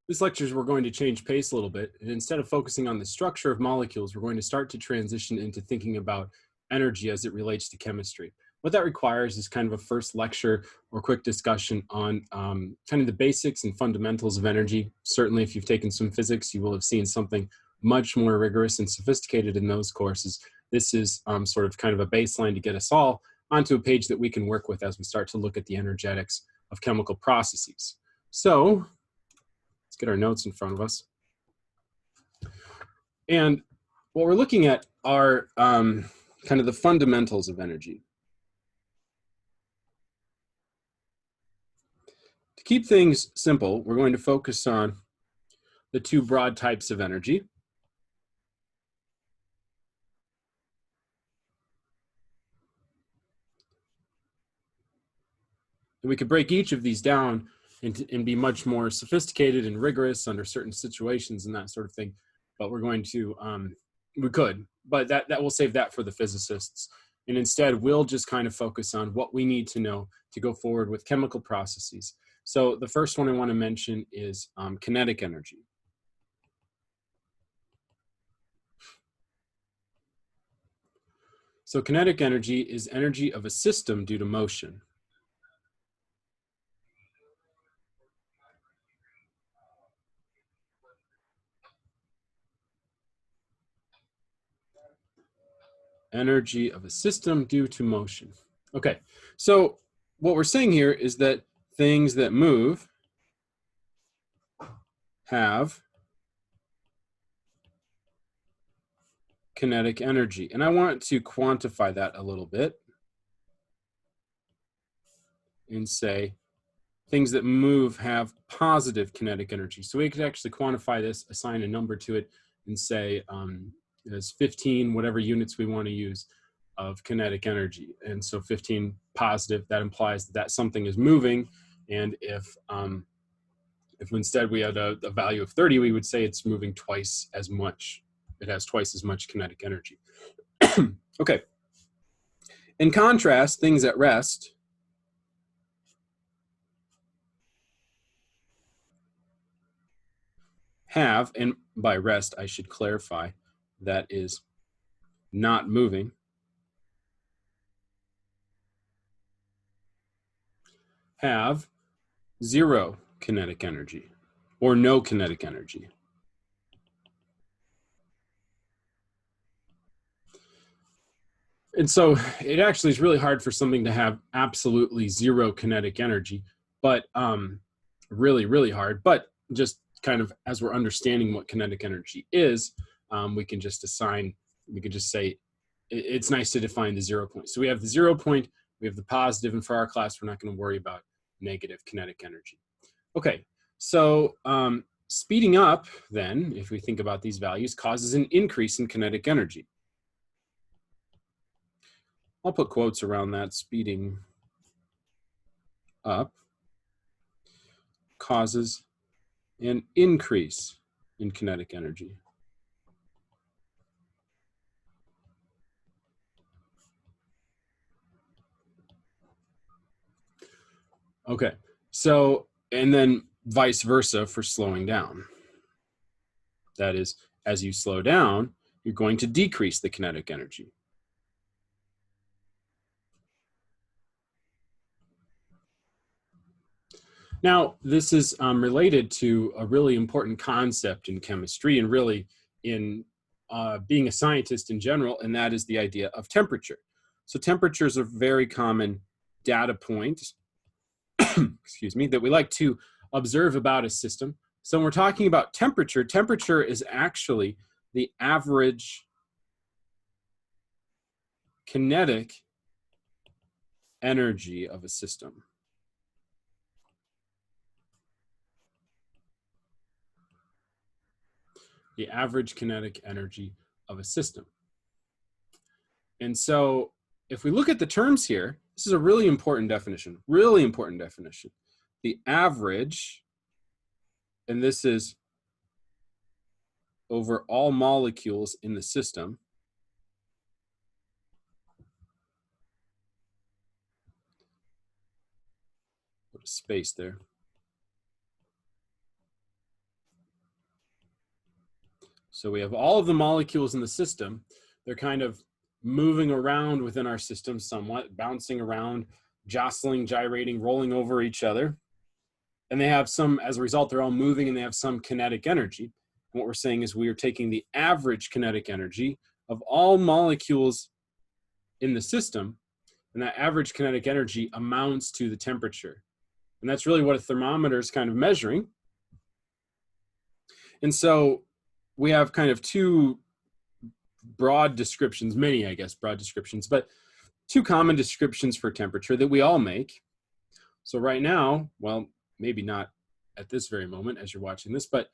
This lecture, we're going to change pace a little bit, and instead of focusing on the structure of molecules, we're going to start to transition into thinking about energy as it relates to chemistry. What that requires is kind of a first lecture or quick discussion on kind of the basics and fundamentals of energy. Certainly, if you've taken some physics, you will have seen something much more rigorous and sophisticated in those courses. This is sort of kind of a baseline to get us all onto a page that we can work with as we start to look at the energetics of chemical processes. So let's get our notes in front of us. And what we're looking at are kind of the fundamentals of energy. To keep things simple, we're going to focus on the two broad types of energy. And we could break each of these down and be much more sophisticated and rigorous under certain situations and that sort of thing. But we're going to, we could, but that we'll save that for the physicists. And instead, we'll just kind of focus on what we need to know to go forward with chemical processes. So the first one I want to mention is kinetic energy. So kinetic energy is energy of a system due to motion. Energy of a system due to motion. Okay, so what we're saying here is that things that move have kinetic energy. And I want to quantify that a little bit and say things that move have positive kinetic energy. So we could actually quantify this, assign a number to it, and say there's 15, whatever units we want to use of kinetic energy. And so 15 positive, that implies that something is moving. And if instead we had a value of 30, we would say it's moving twice as much. It has twice as much kinetic energy. Okay. In contrast, things at rest have, and by rest I should clarify, that is not moving, have zero kinetic energy or no kinetic energy. And so it actually is really hard for something to have absolutely zero kinetic energy, but really, really hard. But just kind of as we're understanding what kinetic energy is, we can just say it's nice to define the 0 point. So we have the 0 point, we have the positive, and for our class, we're not going to worry about negative kinetic energy. Okay, so speeding up then, if we think about these values, causes an increase in kinetic energy. I'll put quotes around that. Speeding up causes an increase in kinetic energy. Okay, so, and then vice versa for slowing down. That is, as you slow down, you're going to decrease the kinetic energy. Now, this is related to a really important concept in chemistry and really in being a scientist in general, and that is the idea of temperature. So temperature is a very common data point, excuse me, that we like to observe about a system. So when we're talking about temperature, temperature is actually the average kinetic energy of a system. The average kinetic energy of a system. And so if we look at the terms here, this is a really important definition, really important definition. The average, and this is over all molecules in the system, put a space there. So we have all of the molecules in the system. They're kind of moving around within our system somewhat, bouncing around, jostling, gyrating, rolling over each other. And they have some, as a result, they're all moving and they have some kinetic energy. And what we're saying is we are taking the average kinetic energy of all molecules in the system, and that average kinetic energy amounts to the temperature. And that's really what a thermometer is kind of measuring. And so we have kind of two broad descriptions, many, I guess, broad descriptions, but two common descriptions for temperature that we all make. So right now, well, maybe not at this very moment as you're watching this, but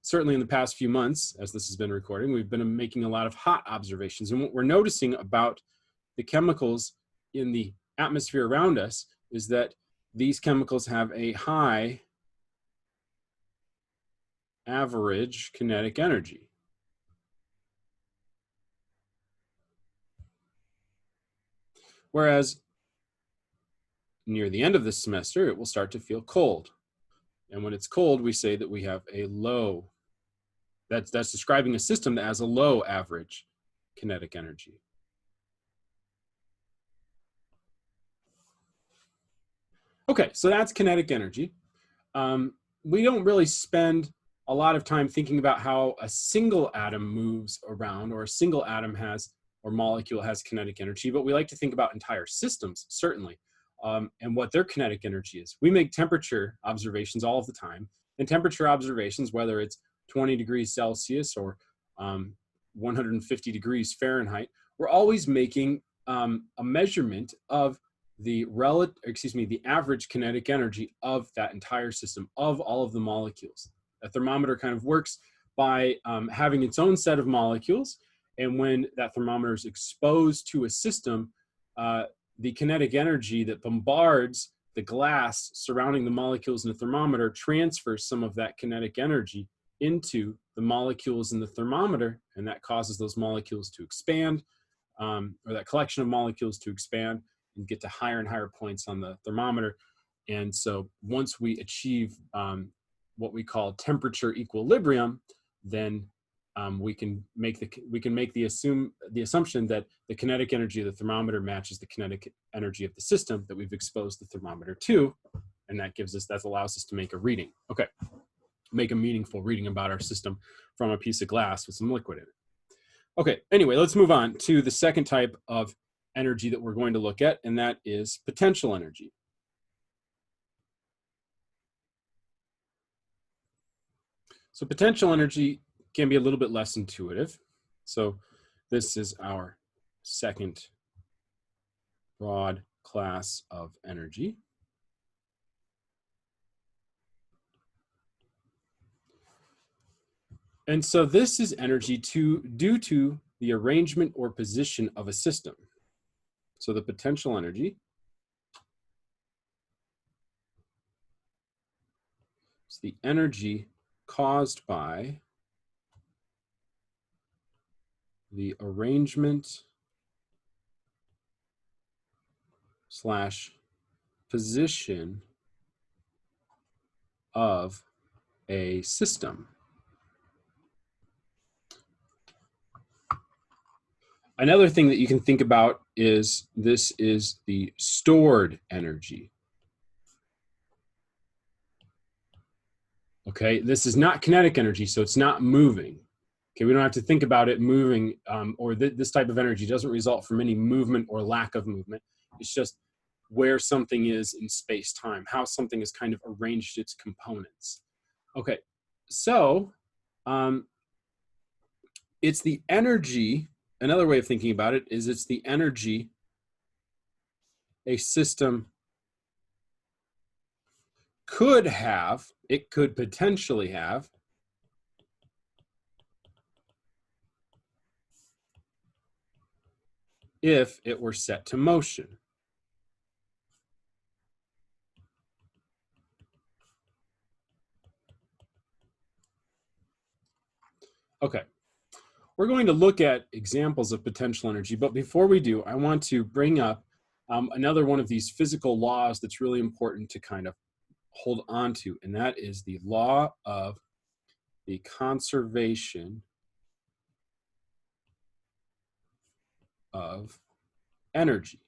certainly in the past few months, as this has been recording, we've been making a lot of hot observations. And what we're noticing about the chemicals in the atmosphere around us is that these chemicals have a high average kinetic energy. Whereas near the end of this semester, it will start to feel cold. And when it's cold, we say that we have a low. That's describing a system that has a low average kinetic energy. Okay, so that's kinetic energy. We don't really spend a lot of time thinking about how a single atom moves around, or a single atom has, or molecule has kinetic energy, but we like to think about entire systems, certainly, and what their kinetic energy is. We make temperature observations all of the time, and temperature observations, whether it's 20 degrees Celsius or 150 degrees Fahrenheit, we're always making a measurement of the average kinetic energy of that entire system, of all of the molecules. A thermometer kind of works by having its own set of molecules, and when that thermometer is exposed to a system, the kinetic energy that bombards the glass surrounding the molecules in the thermometer transfers some of that kinetic energy into the molecules in the thermometer, and that causes those molecules to expand, or that collection of molecules to expand and get to higher and higher points on the thermometer. And so once we achieve what we call temperature equilibrium, then we can make the assumption that the kinetic energy of the thermometer matches the kinetic energy of the system that we've exposed the thermometer to, and that allows us to make a reading. Okay, make a meaningful reading about our system from a piece of glass with some liquid in it. Okay, anyway, let's move on to the second type of energy that we're going to look at, and that is potential energy. So potential energy can be a little bit less intuitive. So this is our second broad class of energy. And so this is energy due to the arrangement or position of a system. So the potential energy is the energy caused by the arrangement / position of a system. Another thing that you can think about is this is the stored energy. Okay, this is not kinetic energy, so it's not moving. Okay, we don't have to think about it moving, or this type of energy doesn't result from any movement or lack of movement. It's just where something is in space-time, how something is kind of arranged its components. Okay, so it's the energy. Another way of thinking about it is it's the energy a system could have, it could potentially have, if it were set to motion. Okay, we're going to look at examples of potential energy, but before we do, I want to bring up another one of these physical laws that's really important to kind of hold on to, and that is the law of the conservation of energy.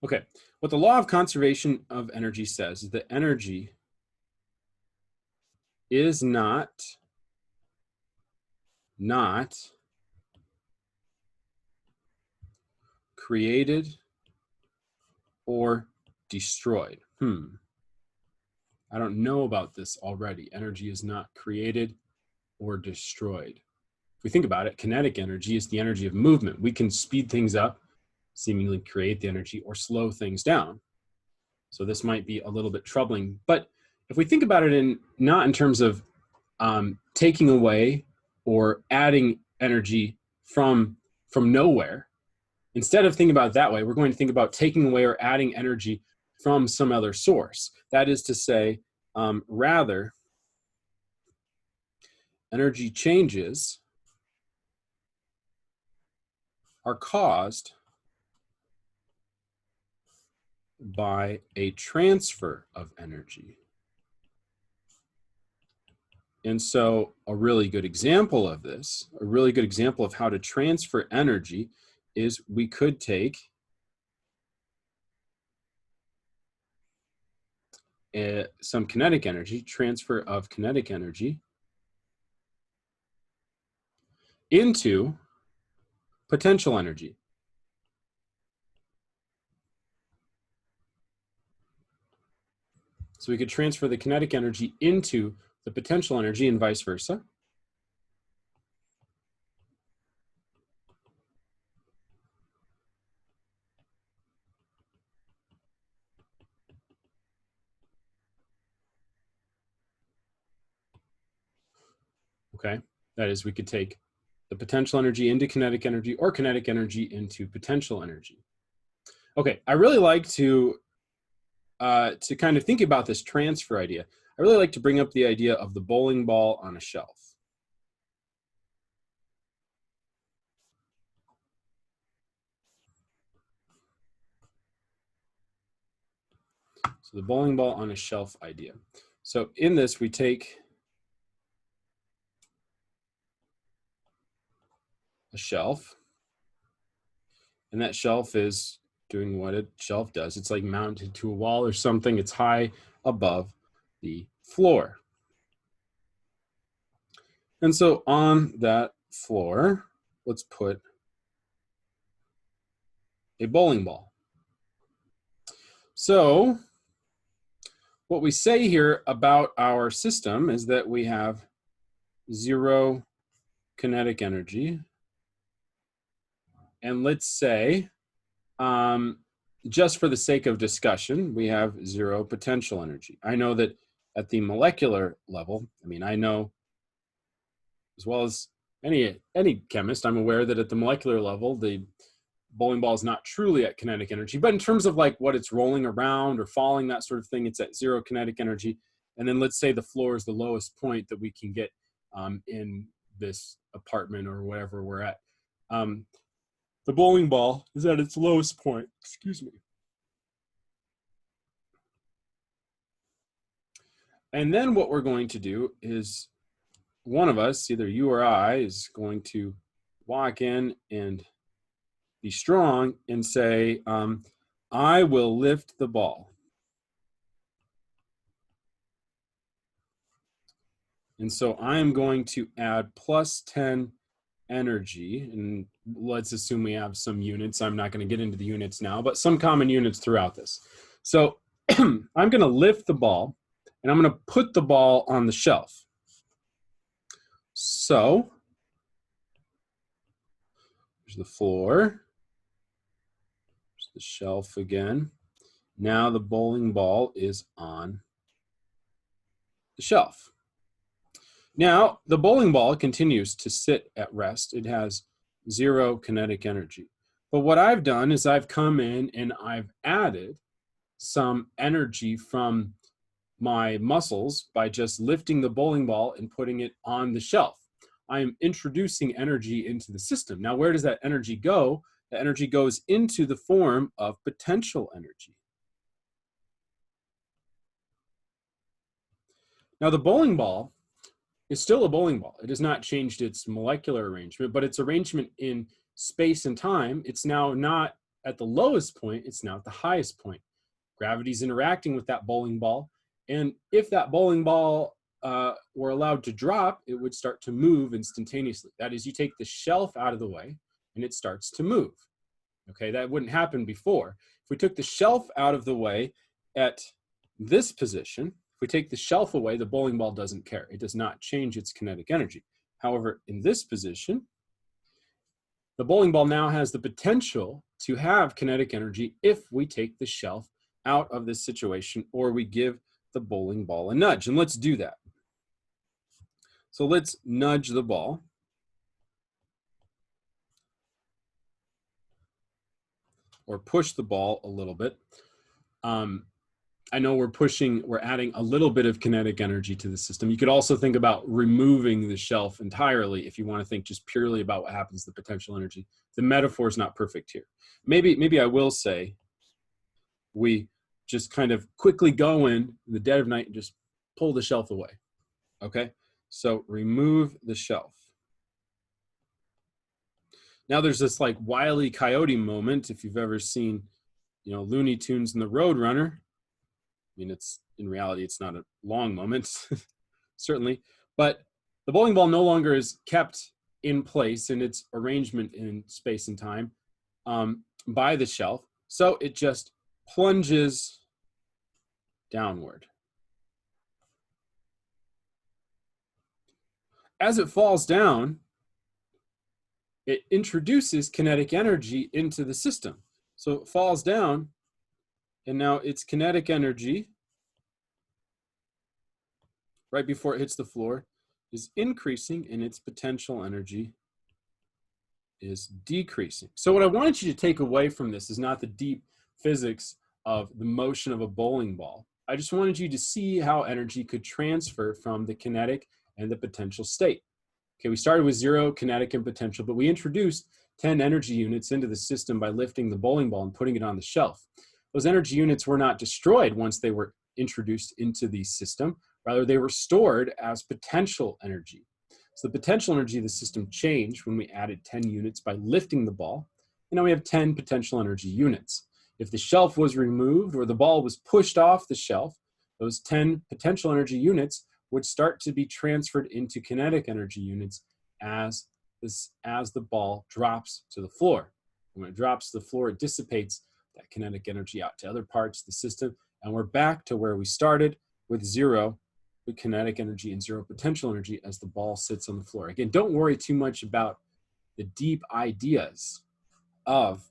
Okay, what the law of conservation of energy says is that energy is not created or destroyed. I don't know about this already. Energy is not created or destroyed. If we think about it, kinetic energy is the energy of movement. We can speed things up, seemingly create the energy, or slow things down. So this might be a little bit troubling. But if we think about it not in terms of taking away or adding energy from nowhere, instead of thinking about it that way, we're going to think about taking away or adding energy from some other source. That is to say, rather, energy changes are caused by a transfer of energy. And so a really good example of this, a really good example of how to transfer energy is we could take some kinetic energy, transfer of kinetic energy into potential energy. So we could transfer the kinetic energy into the potential energy and vice versa. Okay, that is, we could take the potential energy into kinetic energy or kinetic energy into potential energy. Okay, I really like to kind of think about this transfer idea. I really like to bring up the idea of the bowling ball on a shelf. So the bowling ball on a shelf idea. So in this, we take a shelf, and that shelf is doing what a shelf does. It's like mounted to a wall or something. It's high above the floor. And so on that floor, let's put a bowling ball. So what we say here about our system is that we have 0 kinetic energy. And let's say, just for the sake of discussion, we have 0 potential energy. I know that at the molecular level, I know as well as any chemist, I'm aware that at the molecular level, the bowling ball is not truly at kinetic energy, but in terms of like what it's rolling around or falling, that sort of thing, it's at 0 kinetic energy. And then let's say the floor is the lowest point that we can get in this apartment or whatever we're at. The bowling ball is at its lowest point, excuse me. And then what we're going to do is one of us, either you or I, is going to walk in and be strong and say, I will lift the ball. And so I am going to add plus 10 energy, and let's assume we have some units. I'm not going to get into the units now, but some common units throughout this. So I'm going to lift the ball, and I'm going to put the ball on the shelf. So there's the floor, there's the shelf again. Now the bowling ball is on the shelf. Now the bowling ball continues to sit at rest. It has 0 kinetic energy. But what I've done is I've come in and I've added some energy from my muscles by just lifting the bowling ball and putting it on the shelf. I am introducing energy into the system. Now, where does that energy go? The energy goes into the form of potential energy. Now the bowling ball is still a bowling ball. It has not changed its molecular arrangement, but its arrangement in space and time, it's now not at the lowest point, it's now at the highest point. Gravity's interacting with that bowling ball, and if that bowling ball were allowed to drop, it would start to move instantaneously. That is, you take the shelf out of the way, and it starts to move. Okay, that wouldn't happen before. If we took the shelf out of the way at this position, if we take the shelf away, the bowling ball doesn't care. It does not change its kinetic energy. However, in this position, the bowling ball now has the potential to have kinetic energy if we take the shelf out of this situation or we give the bowling ball a nudge. And let's do that. So let's nudge the ball. Or push the ball a little bit. I know we're adding a little bit of kinetic energy to the system. You could also think about removing the shelf entirely if you want to think just purely about what happens to the potential energy. The metaphor is not perfect here. Maybe I will say we just kind of quickly go in the dead of night and just pull the shelf away. Okay, so remove the shelf. Now there's this like Wile E. Coyote moment, if you've ever seen, Looney Tunes and the Roadrunner. I mean, in reality, it's not a long moment, certainly, but the bowling ball no longer is kept in place in its arrangement in space and time by the shelf, so it just plunges downward. As it falls down, it introduces kinetic energy into the system. So it falls down, and now its kinetic energy, right before it hits the floor, is increasing, and its potential energy is decreasing. So what I wanted you to take away from this is not the deep physics of the motion of a bowling ball. I just wanted you to see how energy could transfer from the kinetic and the potential state. Okay, we started with 0 kinetic and potential, but we introduced 10 energy units into the system by lifting the bowling ball and putting it on the shelf. Those energy units were not destroyed once they were introduced into the system. Rather, they were stored as potential energy. So the potential energy of the system changed when we added 10 units by lifting the ball. And now we have 10 potential energy units. If the shelf was removed or the ball was pushed off the shelf, those 10 potential energy units would start to be transferred into kinetic energy units as the ball drops to the floor. When it drops to the floor, it dissipates that kinetic energy out to other parts of the system, and we're back to where we started with 0 kinetic energy and 0 potential energy as the ball sits on the floor. Again, don't worry too much about the deep ideas of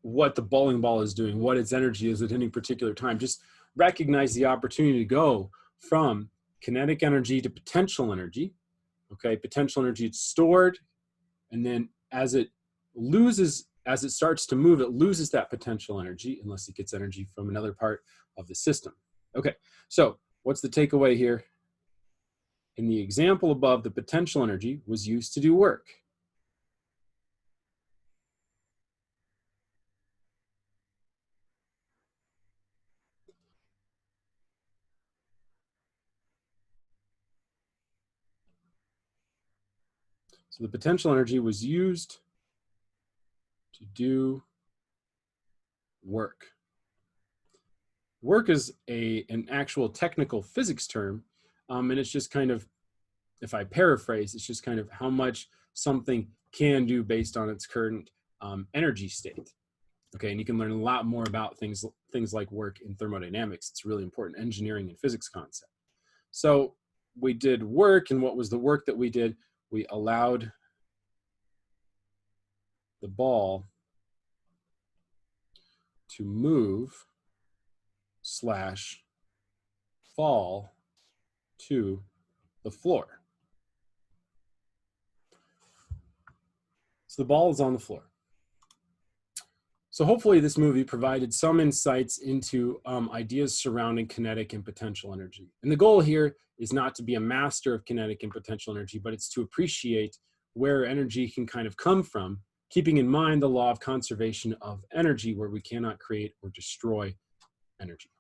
what the bowling ball is doing, what its energy is at any particular time. Just recognize the opportunity to go from kinetic energy to potential energy. Okay, potential energy, it's stored, and then as it starts to move, it loses that potential energy unless it gets energy from another part of the system. Okay, so what's the takeaway here? In the example above, the potential energy was used to do work. So the potential energy was used to do work. Work is an actual technical physics term, and it's just kind of, if I paraphrase, it's just kind of how much something can do based on its current energy state. Okay, and you can learn a lot more about things like work in thermodynamics. It's a really important engineering and physics concept. So we did work, and what was the work that we did? We allowed the ball to move / fall to the floor. So the ball is on the floor. So hopefully this movie provided some insights into ideas surrounding kinetic and potential energy. And the goal here is not to be a master of kinetic and potential energy, but it's to appreciate where energy can kind of come from, keeping in mind the law of conservation of energy, where we cannot create or destroy energy.